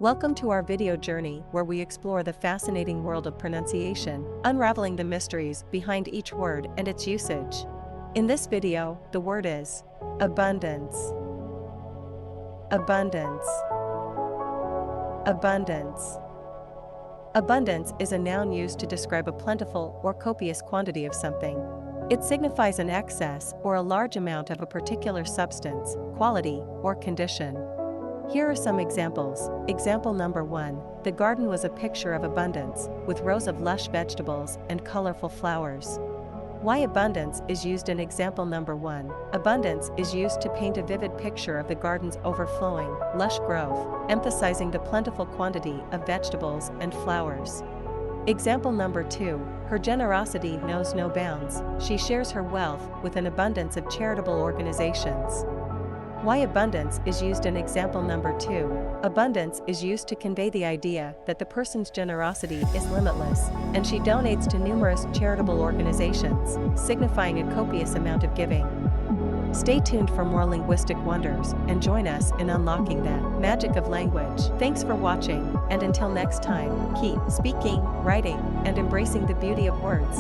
Welcome to our video journey where we explore the fascinating world of pronunciation, unraveling the mysteries behind each word and its usage. In this video, the word is abundance. Abundance. Abundance. Abundance is a noun used to describe a plentiful or copious quantity of something. It signifies an excess or a large amount of a particular substance, quality, or condition. Here are some examples. Example number 1. The garden was a picture of abundance, with rows of lush vegetables and colorful flowers. Why abundance is used in example number 1. Abundance is used to paint a vivid picture of the garden's overflowing, lush growth, emphasizing the plentiful quantity of vegetables and flowers. Example number 2. Her generosity knows no bounds. She shares her wealth with an abundance of charitable organizations. Why abundance is used in example number 2. Abundance is used to convey the idea that the person's generosity is limitless, and she donates to numerous charitable organizations, signifying a copious amount of giving. Stay tuned for more linguistic wonders and join us in unlocking the magic of language. Thanks for watching, and until next time, keep speaking, writing, and embracing the beauty of words.